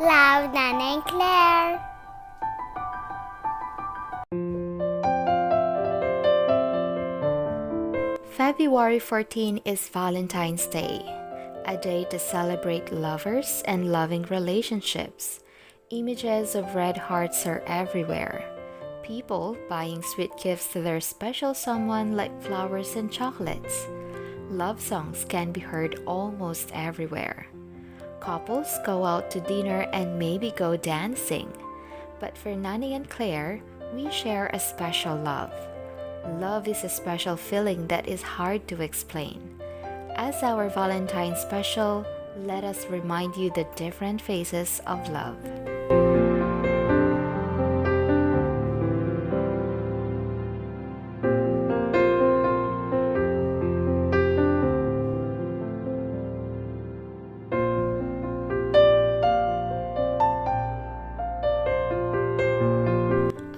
Love, Nanay and Claire. February 14 is Valentine's Day, a day to celebrate lovers and loving relationships. Images of red hearts are everywhere. People buying sweet gifts to their special someone like flowers and chocolates. Love songs can be heard almost everywhere. Couples go out to dinner and maybe go dancing. But for Nanay and Claire, we share a special love. Love is a special feeling that is hard to explain. As our Valentine special, let us remind you the different phases of love.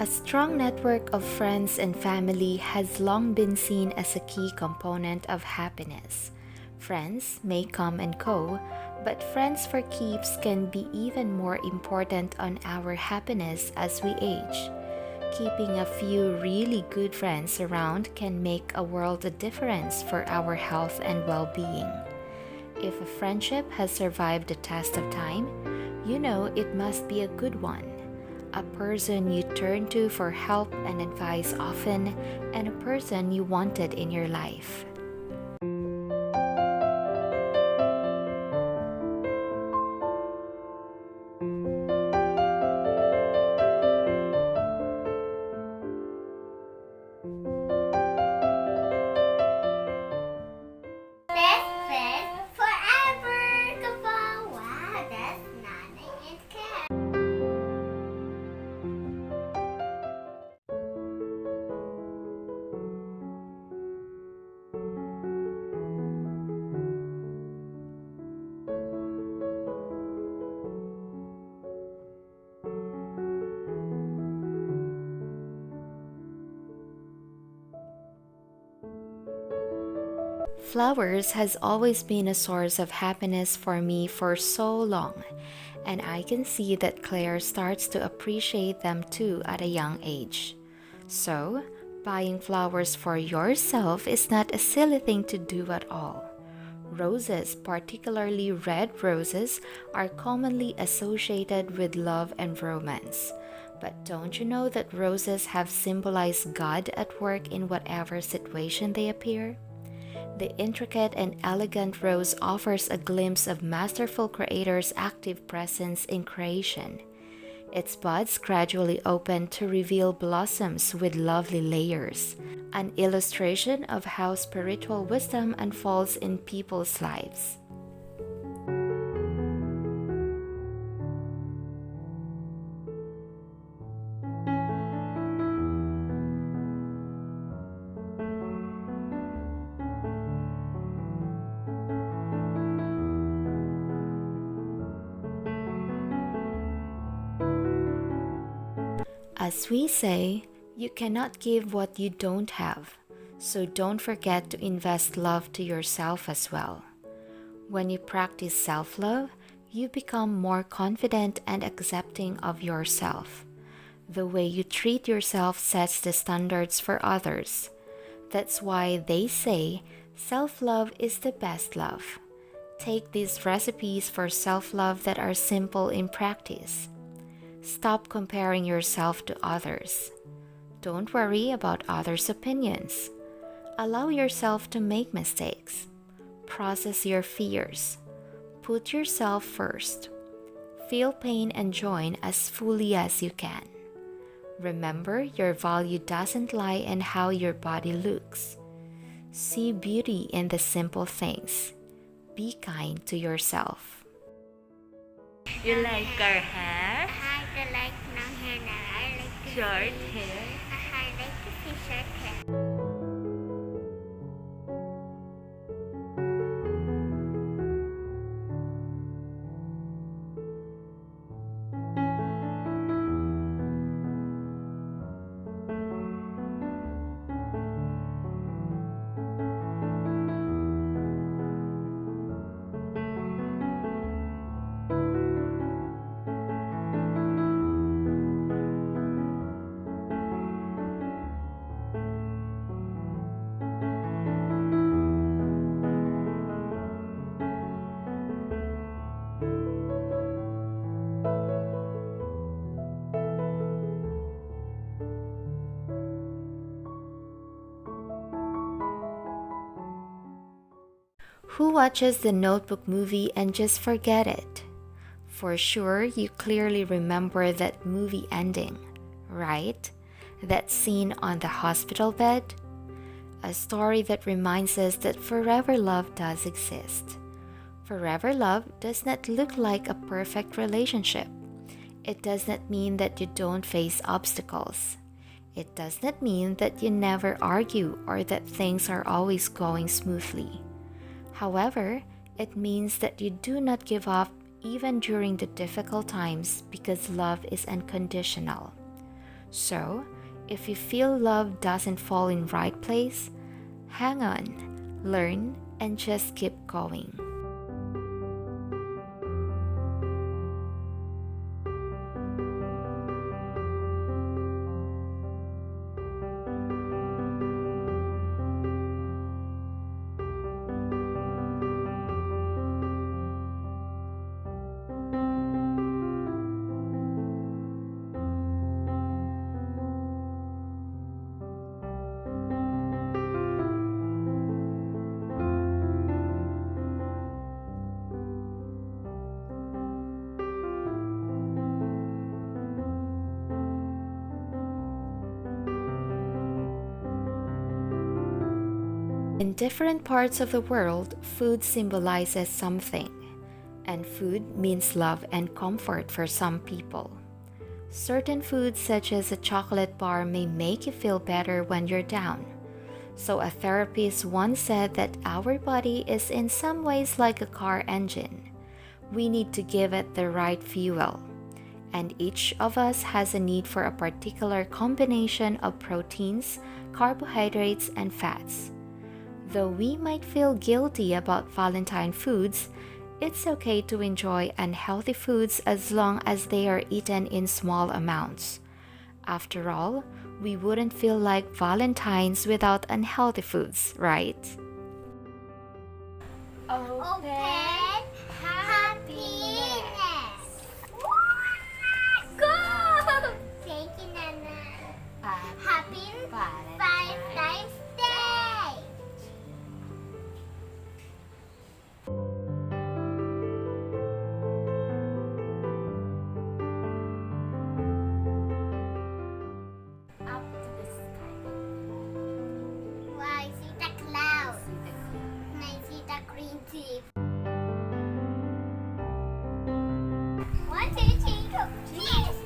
A strong network of friends and family has long been seen as a key component of happiness. Friends may come and go, but friends for keeps can be even more important on our happiness as we age. Keeping a few really good friends around can make a world of difference for our health and well-being. If a friendship has survived the test of time, you know it must be a good one. A person you turn to for help and advice often, and a person you wanted in your life. Best friend forever. KaFam. Wow, that's Nanay and Claire. Flowers has always been a source of happiness for me for so long, and I can see that Claire starts to appreciate them too at a young age. So, buying flowers for yourself is not a silly thing to do at all. Roses, particularly red roses, are commonly associated with love and romance. But don't you know that roses have symbolized God at work in whatever situation they appear? The intricate and elegant rose offers a glimpse of masterful creator's active presence in creation. Its buds gradually open to reveal blossoms with lovely layers, an illustration of how spiritual wisdom unfolds in people's lives. As we say, you cannot give what you don't have, so don't forget to invest love to yourself as well. When you practice self-love, you become more confident and accepting of yourself. The way you treat yourself sets the standards for others. That's why they say self-love is the best love. Take these recipes for self-love that are simple in practice. Stop comparing yourself to others. Don't worry about others' opinions. Allow yourself to make mistakes. Process your fears. Put yourself first. Feel pain and joy as fully as you can. Remember, your value doesn't lie in how your body looks. See beauty in the simple things. Be kind to yourself. You like our hair? I like long hair now. I like to Short see. hair? I like to see short hair. Who watches the Notebook movie and just forget it? For sure, you clearly remember that movie ending, right? That scene on the hospital bed? A story that reminds us that forever love does exist. Forever love does not look like a perfect relationship. It does not mean that you don't face obstacles. It does not mean that you never argue or that things are always going smoothly. However, it means that you do not give up even during the difficult times because love is unconditional. So, if you feel love doesn't fall in right place, hang on, learn, and just keep going. In different parts of the world, food symbolizes something, and food means love and comfort for some people. Certain foods, such as a chocolate bar, may make you feel better when you're down. So, a therapist once said that our body is in some ways like a car engine. We need to give it the right fuel. And each of us has a need for a particular combination of proteins, carbohydrates, and fats. Though we might feel guilty about Valentine foods, it's okay to enjoy unhealthy foods as long as they are eaten in small amounts. After all, we wouldn't feel like Valentines without unhealthy foods, right? Open happiness. Go! Thank you, Nana. Happy Valentine's Day. Up to the sky. Wow, I see the clouds. And I see the green tea. 1, 2, 3, go. Cheers!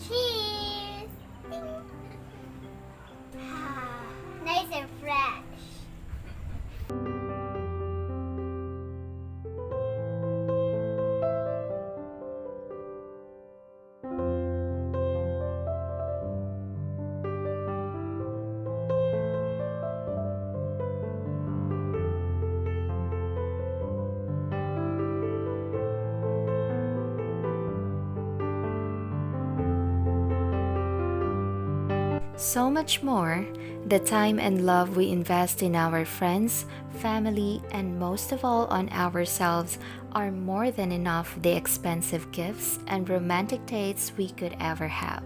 Cheers! Nice and fresh. So much more, the time and love we invest in our friends, family, and most of all on ourselves are more than enough the expensive gifts and romantic dates we could ever have.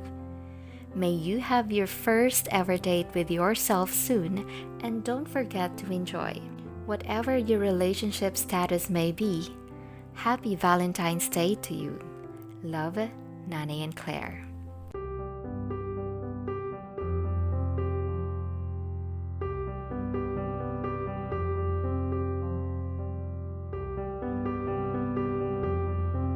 May you have your first ever date with yourself soon, and don't forget to enjoy. Whatever your relationship status may be, happy Valentine's Day to you. Love, Nanay and Claire.